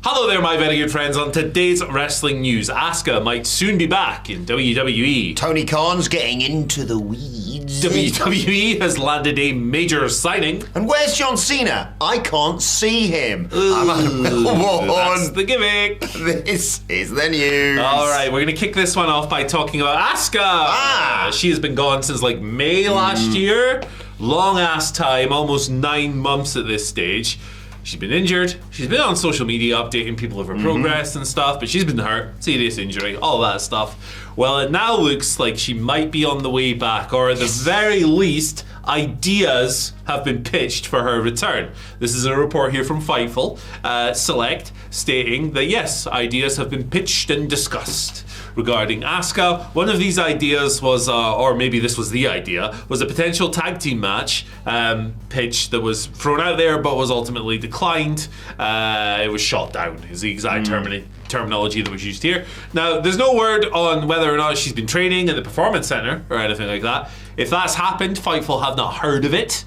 Hello there, my very good friends. On today's wrestling news, Asuka might soon be back in WWE. Tony Khan's getting into the weeds. WWE has landed a major signing. And where's John Cena? I can't see him. That's the gimmick. This is the news. All right, we're going to kick this one off by talking about Asuka. She has been gone since like May last year. Long ass time, almost 9 months at this stage. She's been injured. She's been on social media updating people of her progress and stuff, but she's been hurt, serious injury, all that stuff. Well, it now looks like she might be on the way back, or at the very least, ideas have been pitched for her return. This is a report here from Fightful Select stating that yes, ideas have been pitched and discussed regarding Asuka. One of these ideas was, or maybe this was the idea, was a potential tag team match pitch that was thrown out there but was ultimately declined. It was shot down is the exact terminology that was used here. Now, there's no word on whether or not she's been training in the Performance Center or anything like that. If that's happened, Fightful have not heard of it.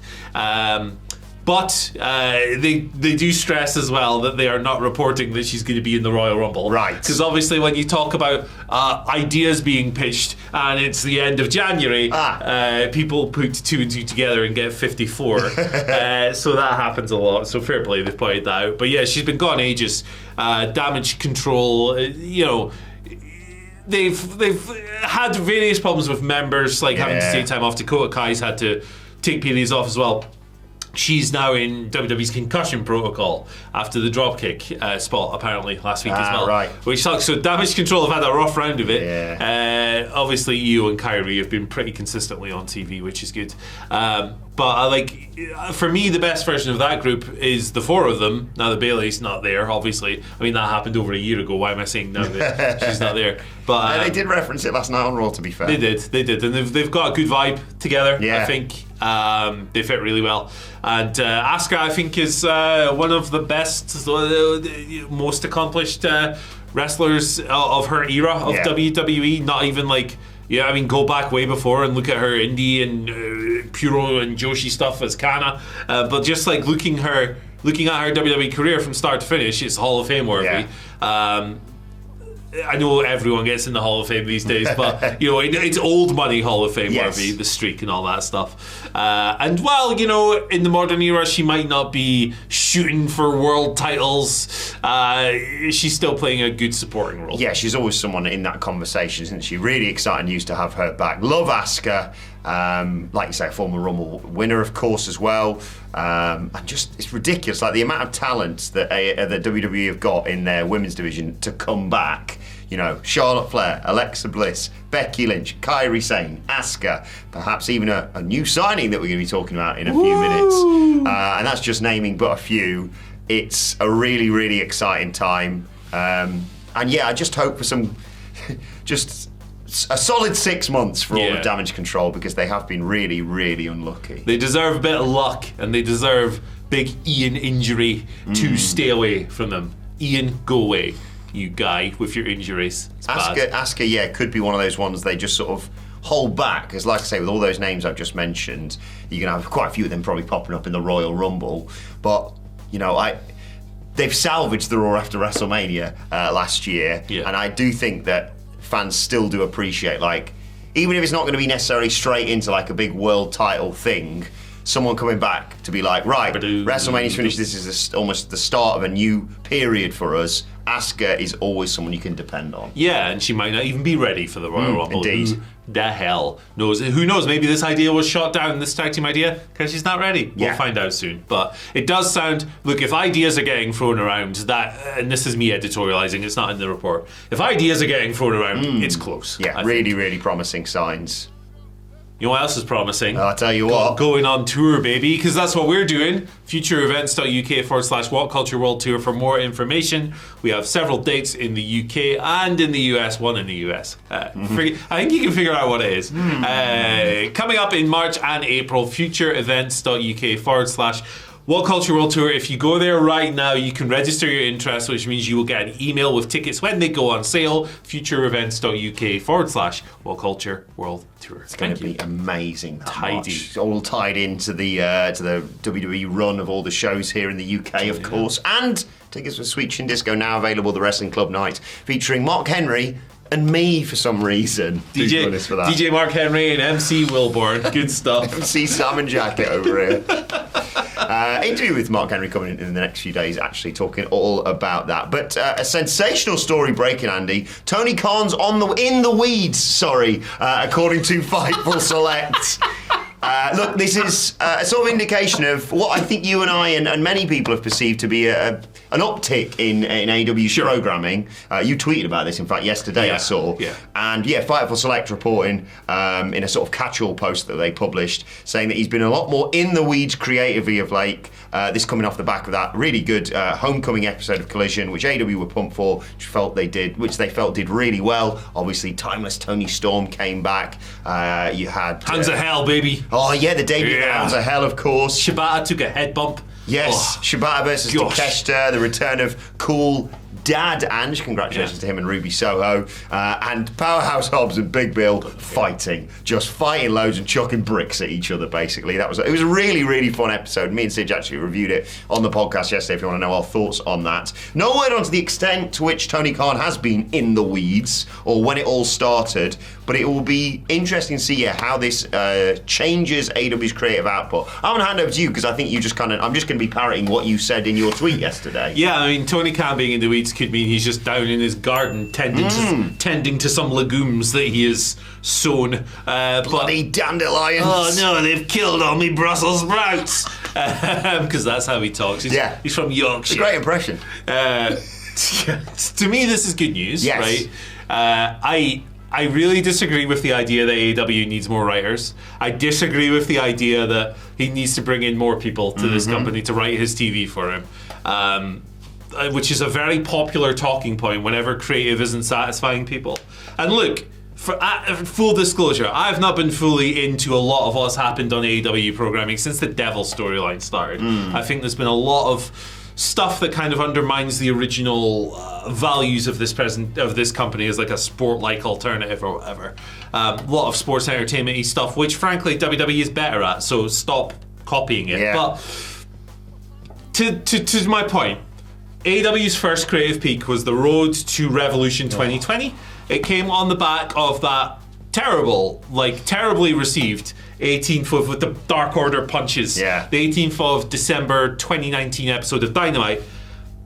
But they do stress as well that they are not reporting that she's going to be in the Royal Rumble. Right. Because obviously when you talk about ideas being pitched and it's the end of January, people put 2 and 2 together and get 54. So that happens a lot. So fair play, they've pointed that out. But yeah, she's been gone ages. Damage control, They've had various problems with members, like having to take time off. Dakota Kai's had to take periods off as well. She's now in WWE's concussion protocol after the dropkick spot, apparently, last week as well. Right. Which sucks. So Damage Control have had a rough round of it. Yeah. Obviously, Io and Kyrie have been pretty consistently on TV, which is good. But for me, the best version of that group is the 4 of them. Now that Bayley's not there, obviously. I mean, that happened over a year ago. Why am I saying now that she's not there? But they did reference it last night on Raw, to be fair. They did. And they've got a good vibe together, I think. They fit really well. And Asuka, I think, is one of the best, most accomplished wrestlers of her era of WWE. Not even go back way before and look at her indie and Puro and Joshi stuff as Kana. But just looking at her WWE career from start to finish, it's Hall of Fame worthy. Yeah. I know everyone gets in the Hall of Fame these days, but it's old money Hall of Fame worthy, the streak and all that stuff. And while in the modern era she might not be shooting for world titles, she's still playing a good supporting role. Yeah, she's always someone in that conversation, isn't she? Really exciting news to have her back. Love Asuka. Like you say, former Rumble winner, of course, as well. And just, it's ridiculous. Like the amount of talent that the WWE have got in their women's division to come back. Charlotte Flair, Alexa Bliss, Becky Lynch, Kairi Sane, Asuka, perhaps even a new signing that we're going to be talking about in a few minutes. And that's just naming but a few. It's a really, really exciting time. And I just hope for some just a solid 6 months for all of Damage Control, because they have been really, really unlucky. They deserve a bit of luck, and they deserve big Ian injury to stay away from them. Ian, go away, you guy with your injuries. Asuka, could be one of those ones they just sort of hold back, because like I say, with all those names I've just mentioned, you're going to have quite a few of them probably popping up in the Royal Rumble. But, they've salvaged the Raw after WrestleMania last year, and I do think that fans still do appreciate, even if it's not going to be necessarily straight into a big world title thing, someone coming back to be right, WrestleMania's finished, this is almost the start of a new period for us. Asuka is always someone you can depend on. Yeah, and she might not even be ready for the Royal Rumble. Indeed. Who the hell knows? Who knows? Maybe this idea was shot down, this tag team idea, because she's not ready. We'll find out soon. But it does sound, look, if ideas are getting thrown around, and this is me editorializing, it's not in the report. If ideas are getting thrown around, it's close. Yeah, really, really promising signs. You know what else is promising? I'll tell you what. Going on tour, baby, because that's what we're doing. Futureevents.uk/WhatCulture World Tour for more information. We have several dates in the UK and in the US, one in the US. I think you can figure out what it is. Coming up in March and April, futureevents.uk/WhatCulture WhatCulture World Tour. If you go there right now, you can register your interest, which means you will get an email with tickets when they go on sale. futureevents.uk/WhatCulture World Tour. It's going to be amazing. Tidy. It's all tied into the WWE run of all the shows here in the UK, of course. And tickets for Sweet Chin Disco now available. The Wrestling Club night featuring Mark Henry and me for some reason. DJ Mark Henry and MC Wilborn. Good stuff. MC Salmon Jacket over here. Interview with Mark Henry coming in the next few days, actually talking all about that. But a sensational story breaking, Andy. Tony Khan's in the weeds, according to Fightful Select. Look, this is a sort of indication of what I think you and I and many people have perceived to be an uptick in AEW's programming. You tweeted about this, in fact, yesterday, I saw. Yeah. And Fightful Select reporting in a sort of catch-all post that they published, saying that he's been a lot more in the weeds creatively of late. This coming off the back of that really good homecoming episode of Collision, which AEW were pumped for, which they felt did really well. Obviously, Timeless Tony Storm came back. You had Hands of Hell, baby. Oh yeah, the debut of Hands of Hell, of course. Shibata took a head bump. Yes, Shibata versus Takeshita, the return of Cool Dad Ange, congratulations to him and Ruby Soho, and Powerhouse Hobbs and Big Bill fighting loads and chucking bricks at each other, basically. It was a really, really fun episode. Me and Sidge actually reviewed it on the podcast yesterday if you want to know our thoughts on that. No word on to the extent to which Tony Khan has been in the weeds or when it all started, but it will be interesting to see how this changes AEW's creative output. I'm going to hand over to you because I think I'm just going to be parroting what you said in your tweet yesterday. Yeah, I mean, Tony Khan being in the weeds could mean he's just down in his garden tending to some legumes that he has sown. Bloody dandelions. Oh no, they've killed all me Brussels sprouts. Because that's how he talks. He's from Yorkshire. It's a great impression. To me, this is good news, right? I really disagree with the idea that AEW needs more writers. I disagree with the idea that he needs to bring in more people to this company to write his TV for him. Which is a very popular talking point whenever creative isn't satisfying people. And look, for full disclosure, I've not been fully into a lot of what's happened on AEW programming since the Devil storyline started. I think there's been a lot of stuff that kind of undermines the original values of this company as like a sport-like alternative or whatever. A lot of sports entertainment-y stuff, which frankly WWE is better at, so stop copying it. But to my point, AEW's first creative peak was the road to Revolution 2020. It came on the back of that terribly received 18th with the Dark Order punches. The 18th of December 2019 episode of Dynamite.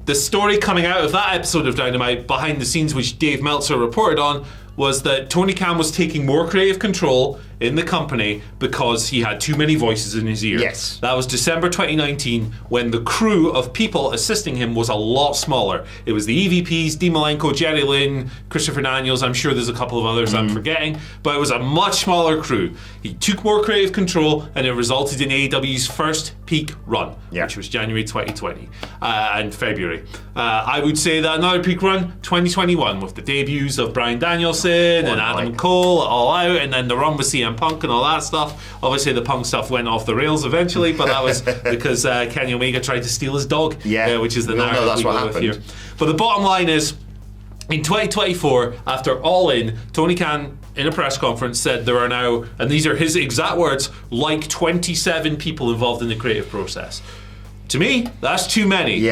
The story coming out of that episode of Dynamite, behind the scenes, which Dave Meltzer reported on, was that Tony Khan was taking more creative control in the company because he had too many voices in his ear. Yes. That was December 2019 when the crew of people assisting him was a lot smaller. It was the EVPs, Dean Malenko, Jerry Lynn, Christopher Daniels, I'm sure there's a couple of others I'm forgetting, but it was a much smaller crew. He took more creative control and it resulted in AEW's first peak run, which was January 2020 and February. I would say that another peak run, 2021, with the debuts of Bryan Danielson and Adam Cole all out, and then the run with CM Punk and all that stuff. Obviously the Punk stuff went off the rails eventually, but that was because Kenny Omega tried to steal his dog, which is the narrative that's we what go happened with here. But the bottom line is, in 2024, after All In, Tony Khan in a press conference said there are now, and these are his exact words, like 27 people involved in the creative process. To me, that's too many.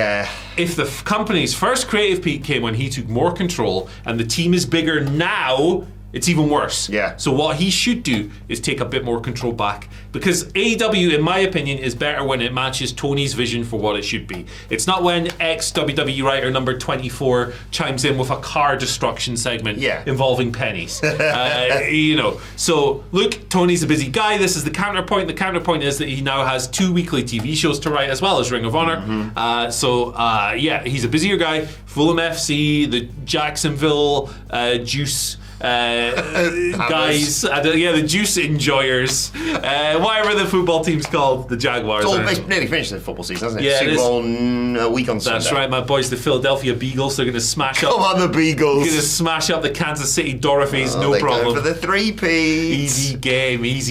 If the company's first creative peak came when he took more control and the team is bigger now, it's even worse. So what he should do is take a bit more control back, because AEW, in my opinion, is better when it matches Tony's vision for what it should be. It's not when ex-WWE writer number 24 chimes in with a car destruction segment involving pennies. So look, Tony's a busy guy. This is the counterpoint. The counterpoint is that he now has 2 weekly TV shows to write as well as Ring of Honor. He's a busier guy. Fulham FC, the Jacksonville Juice guys, the juice enjoyers, whatever the football team's called, the Jaguars. It's nearly finished the football season, hasn't it? Yeah, Super Bowl a week on Sunday. That's right, my boys, the Philadelphia Beagles. They're going to smash up. Come on, the Beagles. Going to smash up the Kansas City Dorothies, no they problem. Go for the 3-peats. Easy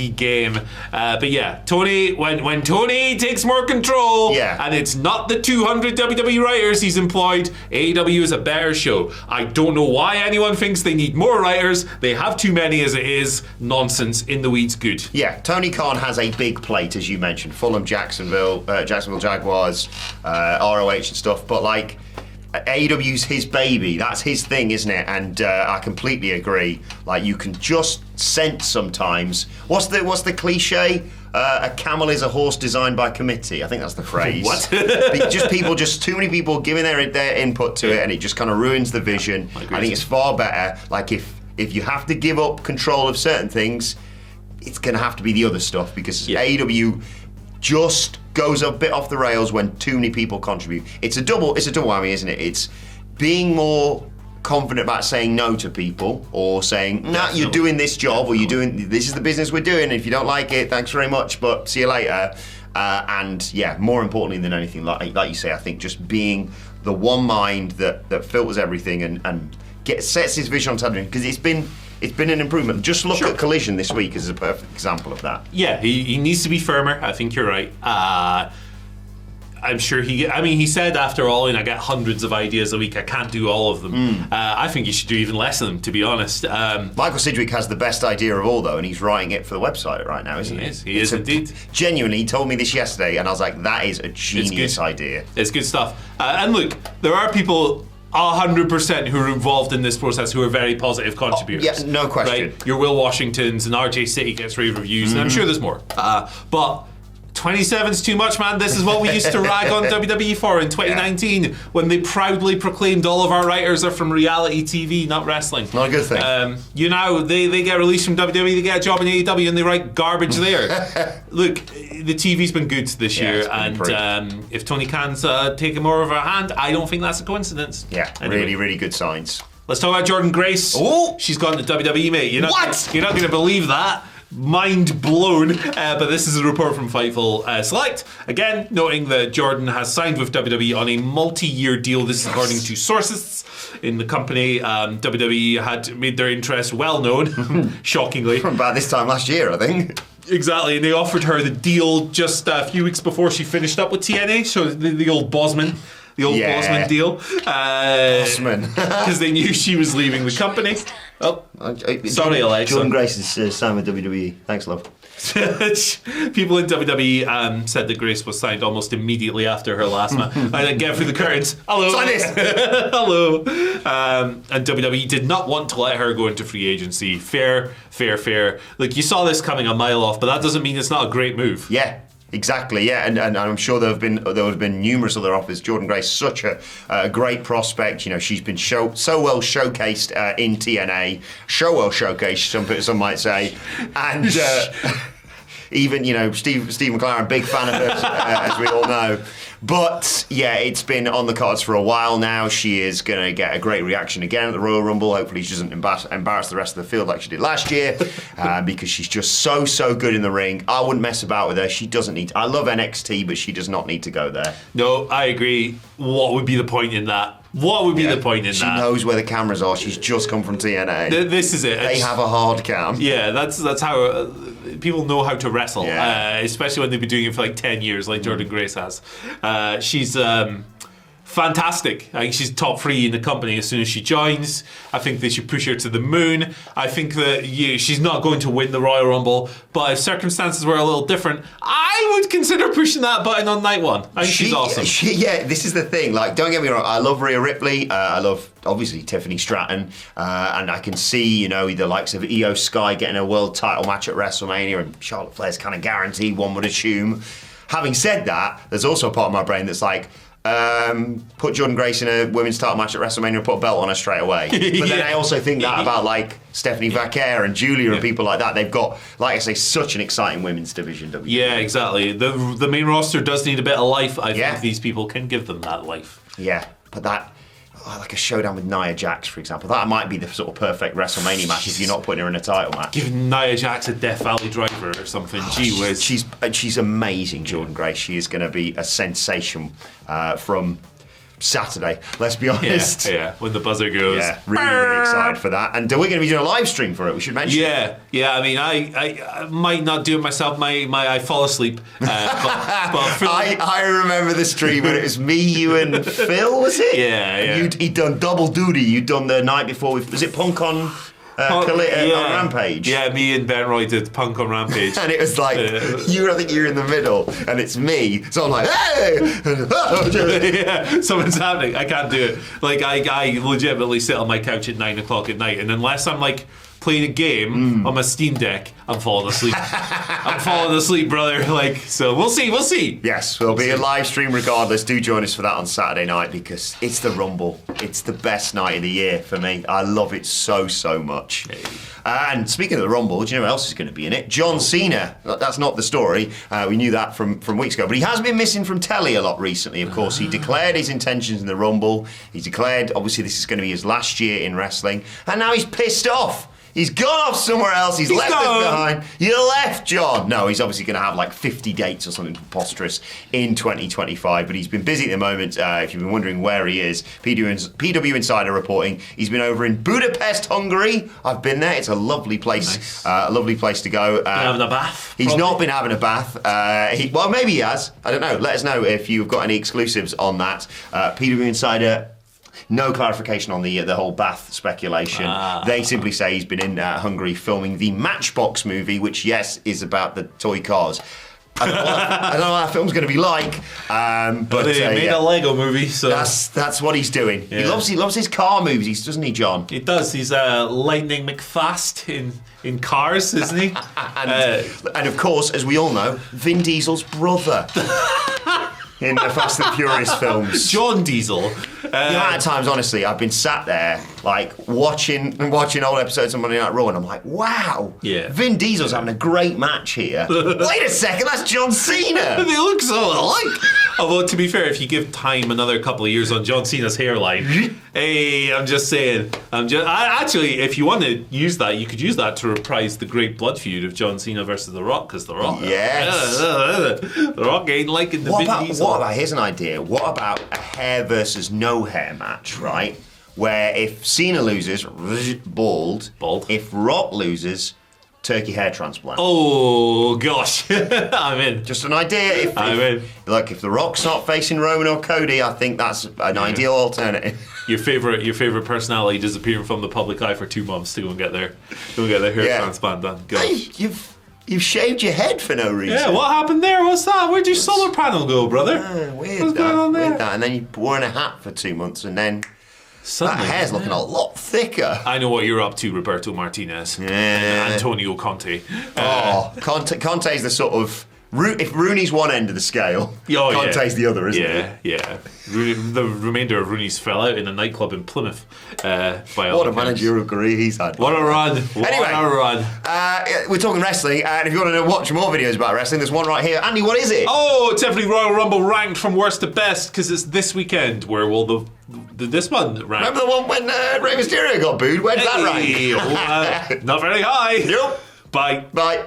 game. But yeah, Tony, when Tony takes more control, and it's not the 200 WWE writers he's employed, AEW is a better show. I don't know why anyone thinks they need more writers. They have too many as it is. Nonsense. In the weeds, good. Yeah, Tony Khan has a big plate, as you mentioned. Fulham, Jacksonville Jaguars, ROH and stuff. But like, AEW's his baby. That's his thing, isn't it? And I completely agree. Like, you can just sense sometimes. What's the cliche? A camel is a horse designed by committee. I think that's the phrase. What? Too many people giving their input to it, and it just kind of ruins the vision. I think it's far better. Like, if you have to give up control of certain things, it's going to have to be the other stuff, because AEW just goes a bit off the rails when too many people contribute. It's a double whammy, isn't it? It's being more confident about saying no to people, or saying, nah, you're doing this job, or this is the business we're doing, and if you don't like it, thanks very much, but see you later. And yeah, more importantly than anything, like you say, I think just being the one mind that filters everything and sets his vision on television, because it's been an improvement. Just look at Collision this week as a perfect example of that. Yeah, he needs to be firmer. I think you're right. I'm sure he said after All In, I get hundreds of ideas a week. I can't do all of them. I think you should do even less of them, to be honest. Michael Sidgwick has the best idea of all, though, and he's writing it for the website right now, isn't he? He is indeed. Genuinely, he told me this yesterday, and I was like, that is a genius idea. It's good stuff. And look, there are people 100% who are involved in this process who are very positive contributors. No question. Right? Your Will Washingtons and RJ City gets rave reviews, and I'm sure there's more. But 27's too much, man. This is what we used to rag on WWE for in 2019 when they proudly proclaimed all of our writers are from reality TV, not wrestling. Not a good thing. They get released from WWE, they get a job in AEW, and they write garbage there. Look, the TV's been good this year, and if Tony Khan's taking more of a hand, I don't think that's a coincidence. Yeah, anyway. Really, really good signs. Let's talk about Jordynne Grace. Oh, she's gone to WWE, mate. You're not going to believe that. Mind blown, but this is a report from Fightful Select, again noting that Jordynne has signed with WWE on a multi-year deal. This is according to sources in the company. WWE had made their interest well known, shockingly, from about this time last year, I think. Exactly, and they offered her the deal just a few weeks before she finished up with TNA, so the old Bosman. The old Bosman deal. Bosman. Because they knew she was leaving the company. Oh, sorry, Alexa. Jordynne Grace is signed with WWE. Thanks, love. People in WWE said that Grace was signed almost immediately after her last match. I didn't get through the curtains. Hello. Sign this. Hello. And WWE did not want to let her go into free agency. Fair. Look, you saw this coming a mile off, but that doesn't mean it's not a great move. Yeah. Exactly, yeah, and I'm sure there have been numerous other offers. Jordynne Grace, such a great prospect. You know, she's been so well showcased in TNA, well showcased, some might say, and even Steve McLaren, big fan of her, as we all know. But yeah, it's been on the cards for a while now. She is going to get a great reaction again at the Royal Rumble. Hopefully she doesn't embarrass the rest of the field like she did last year, because she's just so good in the ring. I wouldn't mess about with her. She doesn't need to. I love NXT, but she does not need to go there. No, I agree. What would be the point in that? What would be the point in that? She knows where the cameras are. She's just come from TNA. This is it. They have a hard cam. Yeah, that's how people know how to wrestle, especially when they've been doing it for like 10 years, like Jordynne Grace has. She's fantastic. I think she's top 3 in the company as soon as she joins. I think they should push her to the moon. I think that she's not going to win the Royal Rumble, but if circumstances were a little different, I would consider pushing that button on night one. I think she's awesome. This is the thing. Like, don't get me wrong, I love Rhea Ripley. I love, obviously, Tiffany Stratton. And I can see, the likes of Io Sky getting a world title match at WrestleMania, and Charlotte Flair's kind of guaranteed, one would assume. Having said that, there's also a part of my brain that's like, put Jordynne Grace in a women's title match at WrestleMania and put a belt on her straight away. But then I also think that about like Stephanie Vaquer and Julia and people like that. They've got, like I say, such an exciting women's division. WWE. Yeah, exactly. The main roster does need a bit of life. I think these people can give them that life. Yeah, but like a showdown with Nia Jax, for example. That might be the sort of perfect WrestleMania match if you're not putting her in a title match. Giving Nia Jax a Death Valley driver or something. Gee whiz. She's amazing, Jordynne Grace. She is going to be a sensation from Saturday, let's be honest. Yeah, when the buzzer goes. Yeah, really excited for that. And we're going to be doing a live stream for it, we should mention. Yeah, I mean, I might not do it myself. I fall asleep. But I remember the stream when it was me, you and Phil, was it? Yeah. He'd done double duty. You'd done the night before. Was it Punk on... on Rampage. Yeah, me and Ben Roy did Punk on Rampage. And it was like, I think you're in the middle, and it's me. So I'm like, hey! Yeah, something's happening. I can't do it. Like, I legitimately sit on my couch at 9 o'clock at night, and unless I'm like playing a game on my Steam Deck, I'm falling asleep. I'm falling asleep, brother. Like, so we'll see. Yes, there'll be a live stream regardless. Do join us for that on Saturday night because it's the Rumble. It's the best night of the year for me. I love it so much. Hey. And speaking of the Rumble, do you know who else is going to be in it? John Cena. That's not the story. We knew that from weeks ago. But he has been missing from telly a lot recently, of course. He declared his intentions in the Rumble. He declared, obviously, this is going to be his last year in wrestling. And now he's pissed off. He's gone off somewhere else. He's left us behind. You left, John. No, he's obviously going to have like 50 dates or something preposterous in 2025. But he's been busy at the moment. If you've been wondering where he is, PW Insider reporting he's been over in Budapest, Hungary. I've been there. It's a lovely place. Nice. A lovely place to go. Having a bath? He's not been having a bath. Well, maybe he has. I don't know. Let us know if you've got any exclusives on that. PW Insider. No clarification on the whole bath speculation. They simply say he's been in Hungary filming the Matchbox movie, which, yes, is about the toy cars. I don't know what that film's going to be like. But they made a Lego movie, so... That's what he's doing. Yeah. He loves his car movies, doesn't he, John? He does. He's Lightning McFast in Cars, isn't he? and of course, as we all know, Vin Diesel's brother. In the Fast and Furious films. John Diesel. The amount of times, honestly, I've been sat there, like, watching old episodes of Monday Night Raw, and I'm like, wow, Vin Diesel's having a great match here. Wait a second, that's John Cena. They look so alike. Although, to be fair, if you give time another couple of years on John Cena's hairline, hey, I'm just saying. Actually, if you want to use that, you could use that to reprise the great blood feud of John Cena versus The Rock, because The Rock... Yes. The Rock ain't liking the Vin Diesel. Here's an idea. What about a hair versus no hair match, right? Where if Cena loses, bald. If Rock loses, turkey hair transplant. Oh, gosh. I'm in. Just an idea. I'm in. Like, if The Rock's not facing Roman or Cody, I think that's an ideal alternative. Your favorite personality disappearing from the public eye for 2 months to go and get their hair transplant done. Gosh. Hey, You've shaved your head for no reason. Yeah, what happened there? What's that? Where'd your solar panel go, brother? Weird. What's going on there? Weird that. And then you wore in a hat for 2 months, and then suddenly, that hair's looking a lot thicker. I know what you're up to, Roberto Martinez. Yeah. And Antonio Conte. Conte's the sort of... If Rooney's one end of the scale, Conte's the other, isn't he? Yeah. The remainder of Rooney's fell out in a nightclub in Plymouth. What a managerial career he's had. What a run. Anyway, what a run. We're talking wrestling, and if you want to watch more videos about wrestling, there's one right here. Andy, what is it? Oh, it's definitely Royal Rumble ranked from worst to best, because it's this weekend. Where will this one rank? Remember the one when Rey Mysterio got booed? Where's that rank? Not very high. Nope. Bye.